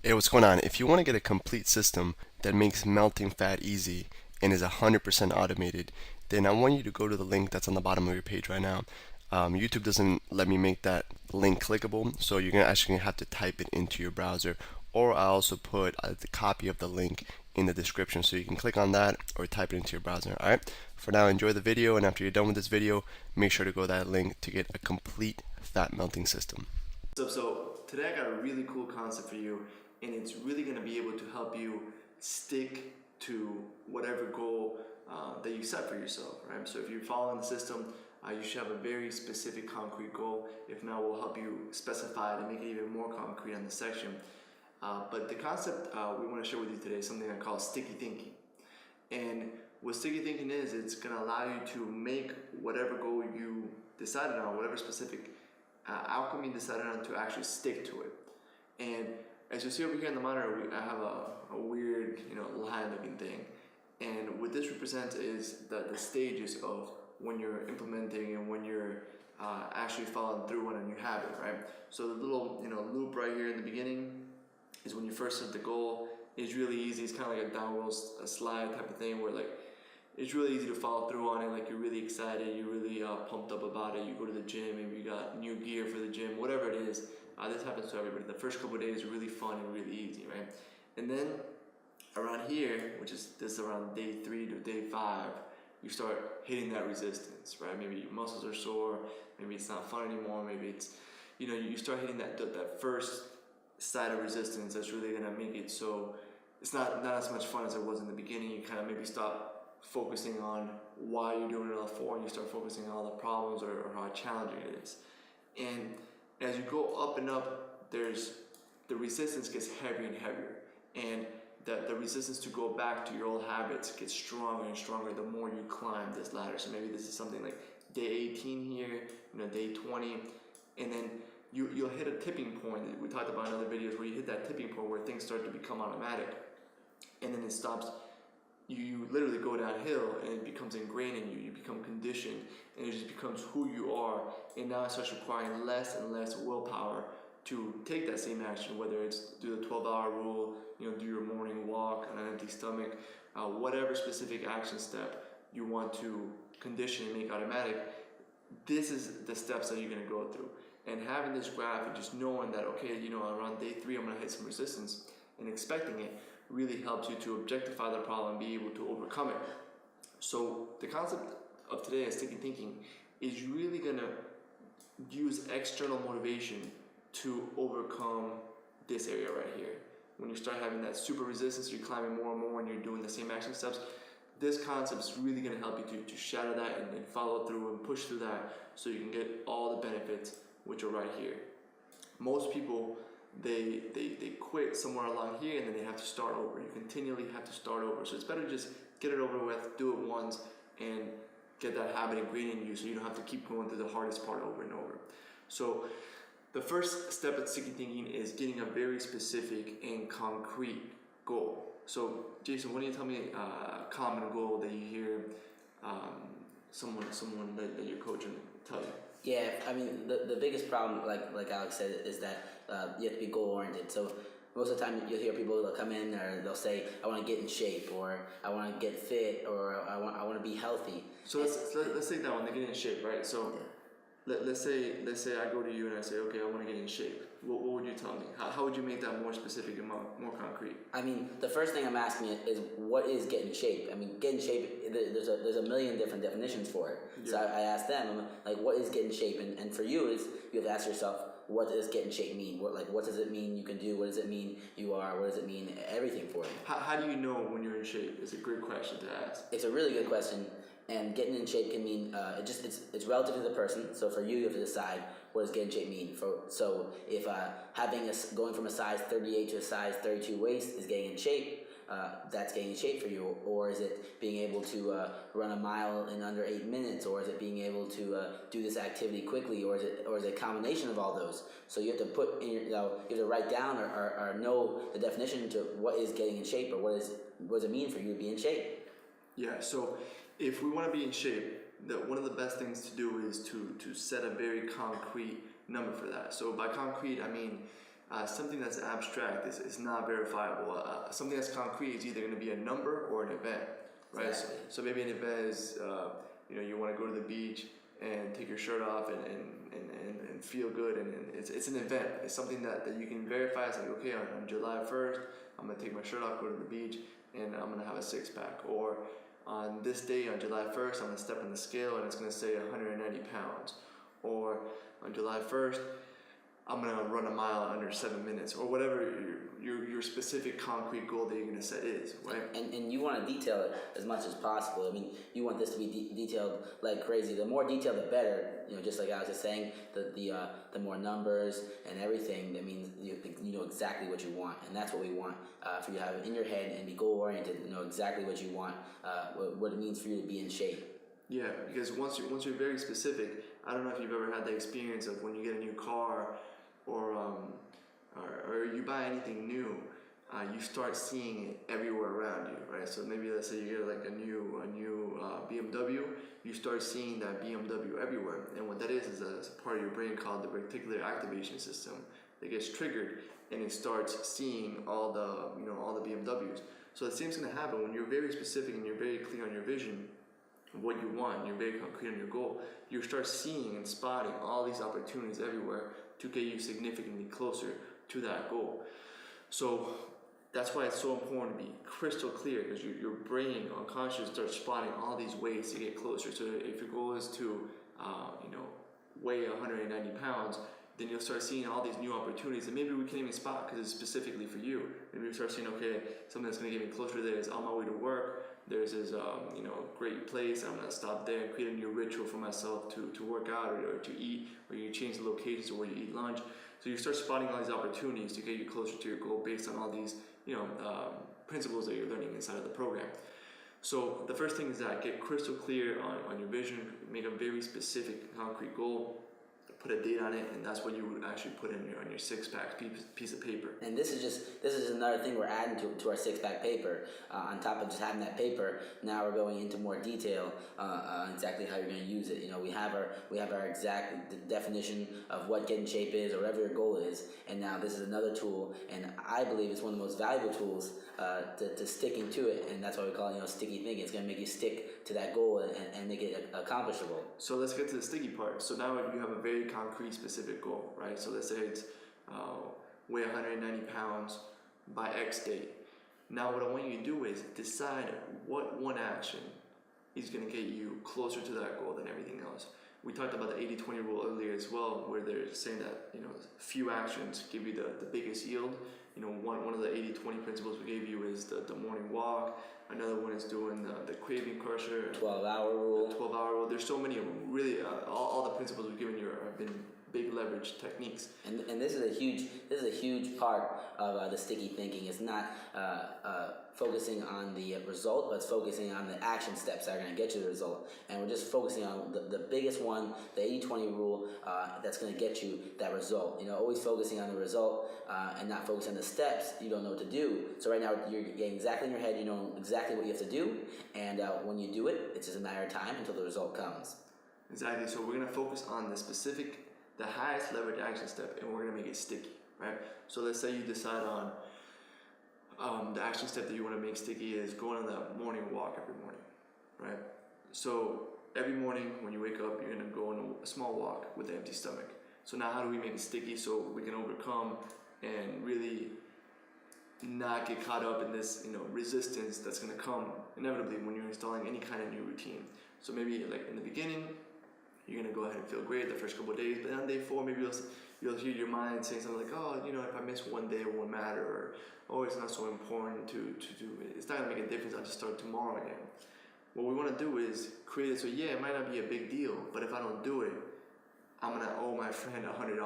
Hey, what's going on? If you want to get a complete system that makes melting fat easy and is 100% automated, then I want you to go to the link that's on the bottom of your page right now. YouTube doesn't let me make that link clickable, so you're gonna actually have to type it into your browser, or I also put the copy of the link in the description, so you can click on that or type it into your browser. All right. For now, enjoy the video, and after you're done with this video, make sure to go to that link to get a complete fat melting system. So today I got a really cool concept for you, and it's really going to be able to help you stick to whatever goal that you set for yourself, right? So if you're following the system, you should have a very specific concrete goal. If not, we'll help you specify it and make it even more concrete on the section. But the concept we want to share with you today is something I call sticky thinking. And what sticky thinking is, it's going to allow you to make whatever goal you decided on, whatever specific outcome you decided on, to actually stick to it. And as you see over here in the monitor, I have a weird, line looking thing. And what this represents is the stages of when you're implementing and when you're actually following through on a new habit, right? So the little, loop right here in the beginning is when you first set the goal. It's really easy. It's kind of like a downward slide type of thing where, like, it's really easy to follow through on it. Like, you're really excited, you're really pumped up about it. You go to the gym, maybe you got new gear for the gym, whatever it is. This happens to everybody. The first couple of days are really fun and really easy, right? And then around here, which is this around day 3 to day 5, you start hitting that resistance, right? Maybe your muscles are sore, maybe it's not fun anymore, maybe it's, you start hitting that first side of resistance that's really gonna make it so it's not as much fun as it was in the beginning. You kind of maybe stop focusing on why you're doing it all for, and you start focusing on all the problems or how challenging it is. And as you go up and up, the resistance gets heavier and heavier, and the resistance to go back to your old habits gets stronger and stronger the more you climb this ladder. So maybe this is something like day 18 here, day 20, and then you'll hit a tipping point. We talked about in other videos where you hit that tipping point where things start to become automatic, and then it stops. You literally go downhill, and it becomes ingrained in you. You become conditioned, and it just becomes who you are. And now it starts requiring less and less willpower to take that same action, whether it's do the 12-hour rule, do your morning walk on an empty stomach, whatever specific action step you want to condition and make automatic. This is the steps that you're going to go through. And having this graph and just knowing that, okay, around day 3 I'm going to hit some resistance, and expecting it, really helps you to objectify the problem and be able to overcome it. So the concept of today as sticky thinking is really going to use external motivation to overcome this area right here. When you start having that super resistance, you're climbing more and more and you're doing the same action steps, this concept is really going to help you to shatter that and follow through and push through that so you can get all the benefits, which are right here. Most people, they quit somewhere along here, and then they have to start over. You continually have to start over. So it's better to just get it over with, do it once, and get that habit ingrained in you so you don't have to keep going through the hardest part over and over. So the first step of sticky thinking is getting a very specific and concrete goal. So Jason, why don't you tell me a common goal that you hear someone that you're coaching tell you? Yeah, I mean, the biggest problem, like Alex said, is that you have to be goal oriented. So most of the time, you'll hear people that come in, or they'll say, "I want to get in shape," or "I want to get fit," or "I want to be healthy." So let's take that one. They get in shape, right? So let's say I go to you and I say, okay, I want to get in shape. What would you tell me? How would you make that more specific and more concrete? I mean, the first thing I'm asking is what is get in shape? I mean, get in shape, there's a million different definitions for it. Yeah. So I asked them, I'm like, what is get in shape? And for you, is you have to ask yourself, what does get in shape mean? What does it mean you can do? What does it mean you are? What does it mean everything for you? How do you know when you're in shape? It's a great question to ask. It's a really good question. And getting in shape can mean it's relative to the person. So for you have to decide what does get in shape mean. So if going from a size 38 to a size 32 waist is getting in shape, that's getting in shape for you. Or is it being able to run a mile in under 8 minutes? Or is it being able to do this activity quickly? Or is it a combination of all those? So you have to put in you have to write down or know the definition to what is getting in shape, or what does it mean for you to be in shape. Yeah. So if we want to be in shape, one of the best things to do is to set a very concrete number for that. So by concrete, I mean something that's abstract is not verifiable. Something that's concrete is either going to be a number or an event, right? Exactly. So maybe an event is, you want to go to the beach and take your shirt off and feel good, and it's an event. It's something that you can verify. It's like, okay, on July 1st, I'm going to take my shirt off, go to the beach, and I'm going to have a six-pack. Or on this day, on July 1st, I'm going to step on the scale and it's going to say 190 pounds. Or on July 1st, I'm gonna run a mile under 7 minutes, or whatever your specific concrete goal that you're gonna set is, right? And you want to detail it as much as possible. I mean, you want this to be detailed like crazy. The more detailed, the better. Just like I was just saying, the more numbers and everything. That means you know exactly what you want, and that's what we want for you to have it in your head and be goal oriented. Know exactly what you want, what it means for you to be in shape. Yeah, because once you're very specific, I don't know if you've ever had the experience of when you get a new car, or you buy anything new, you start seeing it everywhere around you, right? So maybe let's say you get like a new BMW, you start seeing that BMW everywhere, and what that is a part of your brain called the reticular activation system that gets triggered, and it starts seeing all the BMWs. So the same thing's gonna happen when you're very specific and you're very clear on your vision, what you want, you're very concrete on your goal. You start seeing and spotting all these opportunities everywhere to get you significantly closer to that goal. So that's why it's so important to be crystal clear, because your brain unconscious starts spotting all these ways to get closer. So if your goal is to weigh 190 pounds, then you'll start seeing all these new opportunities that maybe we can't even spot because it's specifically for you. Maybe you start seeing, okay, something that's going to get me closer to there is on my way to work. There's this great place. I'm gonna stop there and create a new ritual for myself to work out or to eat, or you change the locations to where you eat lunch. So you start spotting all these opportunities to get you closer to your goal based on all these principles that you're learning inside of the program. So the first thing is that get crystal clear on your vision, make a very specific concrete goal, put a date on it, and that's what you would actually put on your six-pack piece of paper. And this is another thing we're adding to our six-pack paper. On top of just having that paper, now we're going into more detail on exactly how you're going to use it. We have our exact definition of what get in shape is, or whatever your goal is, and now this is another tool, and I believe it's one of the most valuable tools to sticking to it, and that's why we call it sticky thinking. It's going to make you stick to that goal and make it accomplishable. So let's get to the sticky part. So now you have a very concrete, specific goal, right? So let's say it's weigh 190 pounds by X date. Now what I want you to do is decide what one action is going to get you closer to that goal than everything else. We talked about the 80-20 rule earlier as well, where they're saying that few actions give you the biggest yield. One of the 80-20 principles we gave you is the morning walk. Another one is doing the craving crusher. 12-hour rule. The 12-hour rule. There's so many of them. Really, all the principles we've given you have been big leverage techniques. And this is a huge part of the sticky thinking. It's not focusing on the result, but it's focusing on the action steps that are going to get you the result. And we're just focusing on the biggest one, the 80-20 rule, that's going to get you that result. Always focusing on the result and not focusing on the steps you don't know what to do. So right now you're getting exactly in your head, you know exactly what you have to do, and when you do it, it's just a matter of time until the result comes. Exactly. So we're going to focus on the highest leverage action step, and we're going to make it sticky, right? So let's say you decide on the action step that you want to make sticky is going on that morning walk every morning, right? So every morning when you wake up, you're going to go on a small walk with an empty stomach. So now how do we make it sticky so we can overcome and really not get caught up in this resistance that's going to come inevitably when you're installing any kind of new routine? So maybe like in the beginning, you're going to go ahead and feel great the first couple of days, but then on day 4, maybe you'll hear your mind saying something like, oh, if I miss one day, it won't matter, or oh, it's not so important to do it. It's not going to make a difference. I'll just start tomorrow again. What we want to do is create it so, yeah, it might not be a big deal, but if I don't do it, I'm going to owe my friend $100,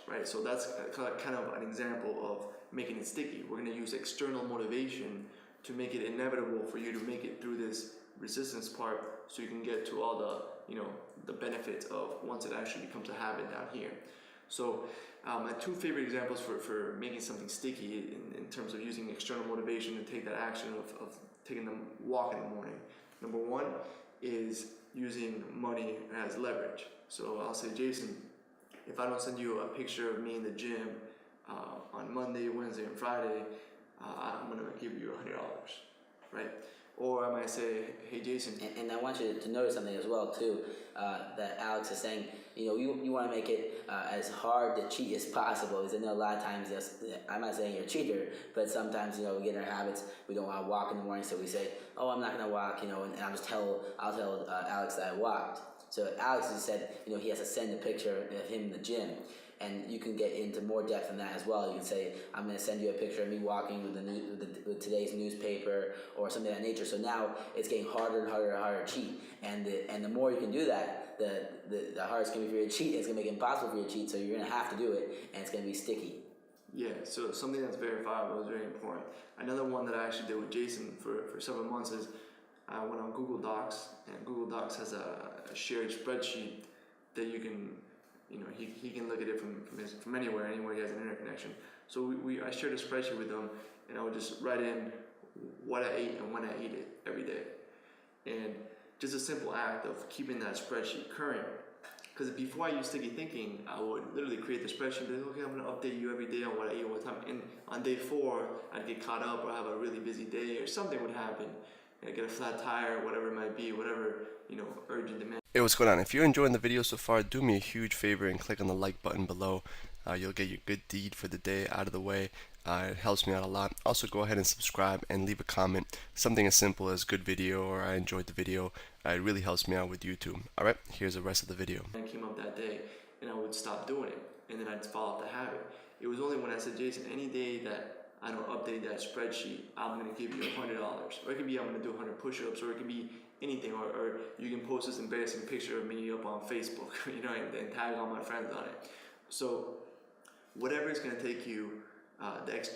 right? So that's kind of an example of making it sticky. We're going to use external motivation to make it inevitable for you to make it through this resistance part so you can get to all the benefits of once it actually becomes a habit down here. So my 2 favorite examples for making something sticky in terms of using external motivation to take that action of taking the walk in the morning. Number 1 is using money as leverage. So I'll say, Jason, if I don't send you a picture of me in the gym on Monday, Wednesday, and Friday, I'm gonna give you $100, right? Or I might say, hey Jason. And I want you to notice something as well too, that Alex is saying. You know, you want to make it as hard to cheat as possible. Because I know a lot of times, I'm not saying you're a cheater, but sometimes, you know, we get in our habits. We don't want to walk in the morning, so we say, "Oh, I'm not going to walk," you know, and I'll tell Alex that I walked. So Alex has said, you know, he has to send a picture of him in the gym. And you can get into more depth than that as well. You can say, I'm going to send you a picture of me walking with today's newspaper or something of that nature. So now it's getting harder and harder and harder to cheat. And the more you can do that, the harder it's going to be for you to cheat. It's going to make it impossible for you to cheat. So you're going to have to do it, and it's going to be sticky. Yeah, so something that's verifiable is very important. Another one that I actually did with Jason for several months is I went on Google Docs, and Google Docs has a shared spreadsheet that you can, you know, he can look at it from anywhere he has an internet connection. So I shared a spreadsheet with him, and I would just write in what I ate and when I ate it every day. And just a simple act of keeping that spreadsheet current. Because before I used sticky thinking, I would literally create the spreadsheet, like, okay, I'm gonna update you every day on what I eat, what time. And on day 4, I'd get caught up or have a really busy day or something would happen. And I'd get a flat tire, whatever it might be, whatever, you know, urgent demand. Hey, what's going on? If you're enjoying the video so far, do me a huge favor and click on the like button below. You'll get your good deed for the day out of the way. It helps me out a lot. Also, go ahead and subscribe and leave a comment. Something as simple as good video or I enjoyed the video. It really helps me out with YouTube. Alright, here's the rest of the video. I came up that day and I would stop doing it. And then I'd follow up the habit. It was only when I said, Jason, any day that I don't update that spreadsheet, I'm going to give you $100. Or it could be I'm going to do 100 push-ups, or it could be anything, or you can post this embarrassing picture of me up on Facebook, you know, and tag all my friends on it. So whatever is going to take you,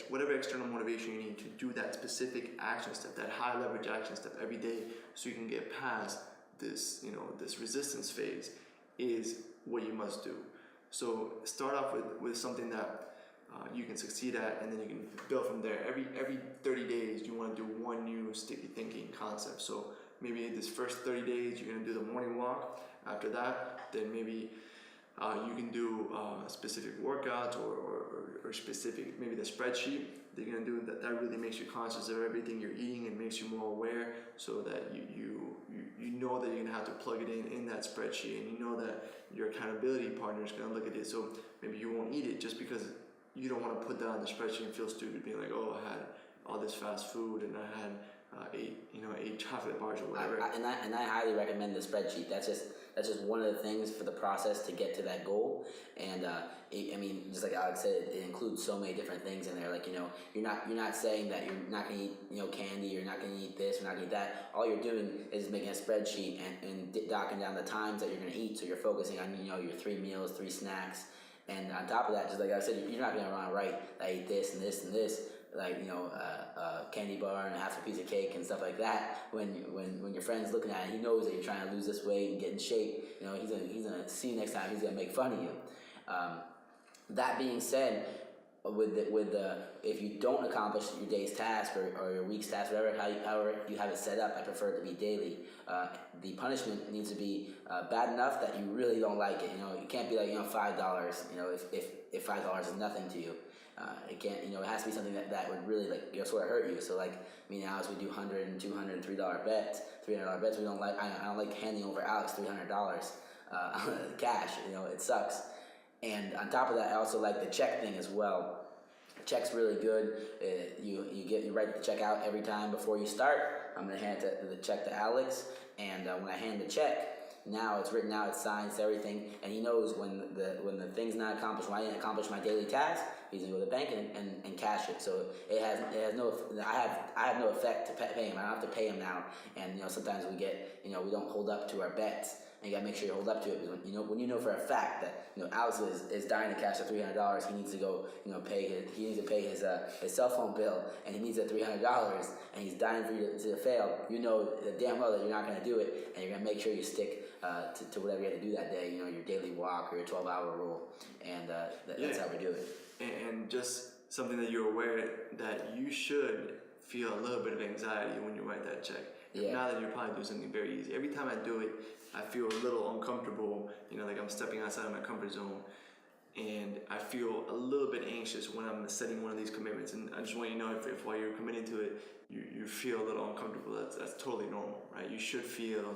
whatever external motivation you need to do that specific action step, that high leverage action step every day, so you can get past this, you know, this resistance phase, is what you must do. So start off with something that you can succeed at, and then you can build from there. Every 30 days, you want to do one new sticky thinking concept. So maybe this first 30 days, you're going to do the morning walk. After that, then maybe you can do specific workouts or specific, maybe the spreadsheet that you're going to do that really makes you conscious of everything you're eating and makes you more aware, so that you know that you're going to have to plug it in that spreadsheet, and you know that your accountability partner is going to look at it. So maybe you won't eat it just because you don't want to put that on the spreadsheet and feel stupid being like, oh, I had all this fast food and I had 8 chocolate bars or whatever. I highly recommend the spreadsheet. That's just one of the things for the process to get to that goal. And I mean, just like Alex said, it includes so many different things in there. Like, you know, you're not saying that you're not going to eat, you know, candy, you're not going to eat this, you're not going to eat that. All you're doing is making a spreadsheet and docking down the times that you're going to eat. So you're focusing on, you know, your 3 meals, 3 snacks. And on top of that, just like I said, you're not going to run right. I ate this and this and this, like, you know, candy bar and half a piece of cake and stuff like that. When your friend's looking at it, he knows that you're trying to lose this weight and get in shape. You know, he's gonna see you next time. He's gonna make fun of you. That being said, if you don't accomplish your day's task or your week's task, however you have it set up, I prefer it to be daily. The punishment needs to be bad enough that you really don't like it. You know, it can't be like, you know, $5. You know, if $5 is nothing to you. It can't, you know, it has to be something that would really, like, you know, sort of hurt you. So, like, me and Alex, we do $100 and $200 and $3 bets, $300 bets. I don't like handing over Alex $300 cash. You know, it sucks. And on top of that, I also like the check thing as well. Check's really good. You write the check out every time before you start. I'm gonna hand the check to Alex, and when I hand the check, now it's written out, it's signed, it's everything, and he knows when the thing's not accomplished, when I didn't accomplish my daily task, he's gonna go to the bank and cash it. So it has no, I have no effect to pay him. I don't have to pay him now. And, you know, sometimes we don't hold up to our bets, and you gotta make sure you hold up to it, because when you know for a fact that, you know, Alex is dying to cash the $300, he needs to go, you know, pay his cell phone bill, and he needs the $300, and he's dying for you to fail. You know damn well that you're not gonna do it, and you're gonna make sure you stick to whatever you had to do that day. You know, your daily walk or your 12-hour rule, and that's how we do it. And just something that you're aware that you should feel a little bit of anxiety when you write that check. Yeah. Now that you're probably doing something very easy. Every time I do it, I feel a little uncomfortable, you know, like I'm stepping outside of my comfort zone. and I feel a little bit anxious when I'm setting one of these commitments. And I just want you to know if while you're committing to it, you feel a little uncomfortable, that's totally normal, right? You should feel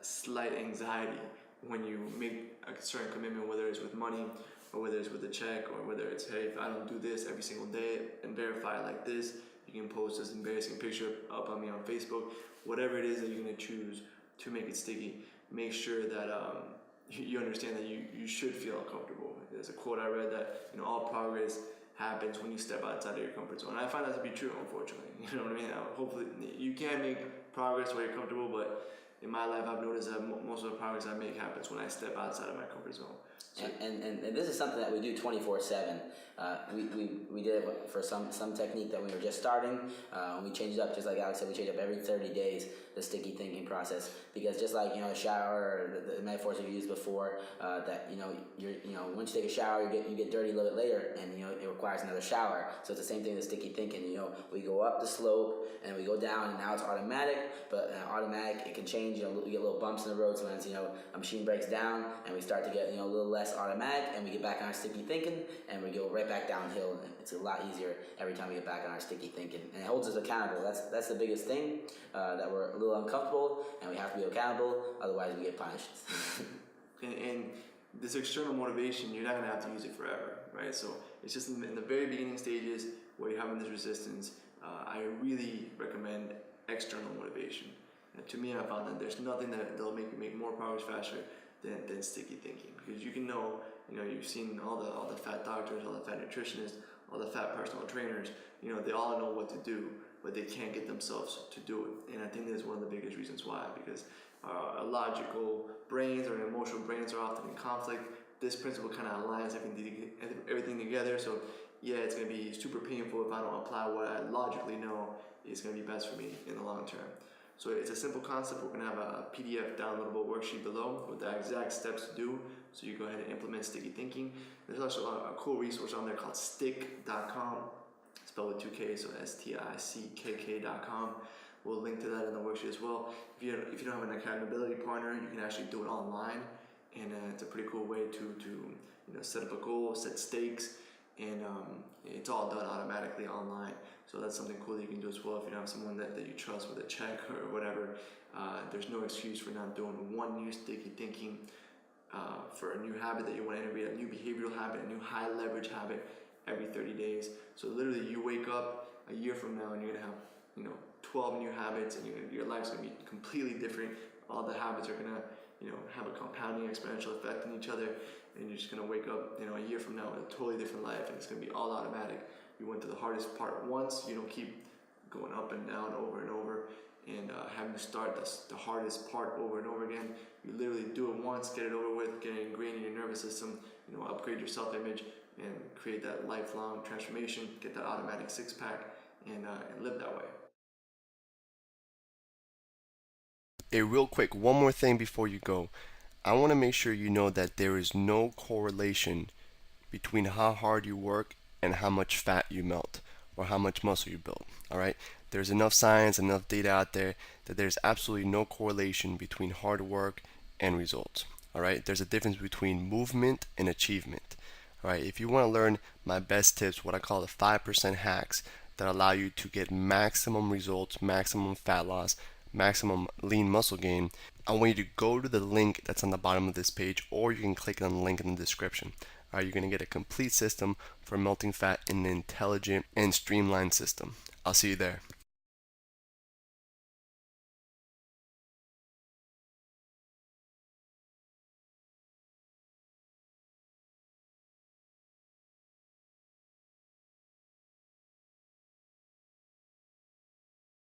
slight anxiety when you make a certain commitment, whether it's with money or whether it's with a check or whether it's, hey, if I don't do this every single day and verify like this, you can post this embarrassing picture up on me on Facebook. Whatever it is that you're going to choose to make it sticky, make sure that you understand that you should feel uncomfortable. There's a quote I read that, all progress happens when you step outside of your comfort zone. And I find that to be true, unfortunately. You know what I mean? Hopefully, you can make progress while you're comfortable, but in my life, I've noticed that most of the progress I make happens when I step outside of my comfort zone. So, and this is something that we do 24/7. We did it for some technique that we were just starting. We changed it up, just like Alex said, we change up every 30 days the sticky thinking process, because just like a shower or the metaphors we've used before, that once you take a shower you get dirty a little bit later, and it requires another shower. So it's the same thing with sticky thinking. We go up the slope and we go down, and now it's automatic, but automatic it can change. We get little bumps in the road sometimes. A machine breaks down and we start to get a little less automatic, and we get back on our sticky thinking and we go right back downhill. And it's a lot easier every time we get back on our sticky thinking, and it holds us accountable. That's the biggest thing, that we're a little uncomfortable and we have to be accountable, otherwise we get punished. and this external motivation, you're not going to have to use it forever, right? So it's just in the very beginning stages where you're having this resistance. I really recommend external motivation. And to me, I found that there's nothing that'll make you make more progress faster than sticky thinking, because you can you've seen all the fat doctors, all the fat nutritionists, all the fat personal trainers, they all know what to do, but they can't get themselves to do it. And I think that's one of the biggest reasons why, because our logical brains or emotional brains are often in conflict. This principle kind of aligns everything together. So yeah, it's going to be super painful if I don't apply what I logically know is going to be best for me in the long term. So it's a simple concept. We're going to have a PDF downloadable worksheet below with the exact steps to do, so you go ahead and implement sticky thinking. There's also a cool resource on there called stick.com, spelled with 2 K's, so STICKK.com. We'll link to that in the worksheet as well. If you don't have an accountability partner, you can actually do it online, and it's a pretty cool way to set up a goal, set stakes, and it's all done automatically online. So that's something cool that you can do as well. If you don't have someone that you trust with a check or whatever, there's no excuse for not doing one new sticky thinking for a new habit that you want to integrate, a new behavioral habit, a new high leverage habit every 30 days. So literally you wake up a year from now and you're going to have 12 new habits, and your life's going to be completely different. All the habits are going to have a compounding exponential effect on each other, and you're just going to wake up a year from now with a totally different life, and it's going to be all automatic. You went through the hardest part once, you don't keep going up and down over and over and having to start the hardest part over and over again. You literally do it once, get it over with, get it ingrained in your nervous system, upgrade your self-image and create that lifelong transformation, get that automatic six-pack, and live that way. Hey, real quick, one more thing before you go. I want to make sure you know that there is no correlation between how hard you work and how much fat you melt or how much muscle you build. Alright? There's enough science, enough data out there that there's absolutely no correlation between hard work and results. Alright? There's a difference between movement and achievement. Alright? If you want to learn my best tips, what I call the 5% hacks that allow you to get maximum results, maximum fat loss, maximum lean muscle gain, I want you to go to the link that's on the bottom of this page, or you can click on the link in the description. You're going to get a complete system for melting fat in an intelligent and streamlined system. I'll see you there.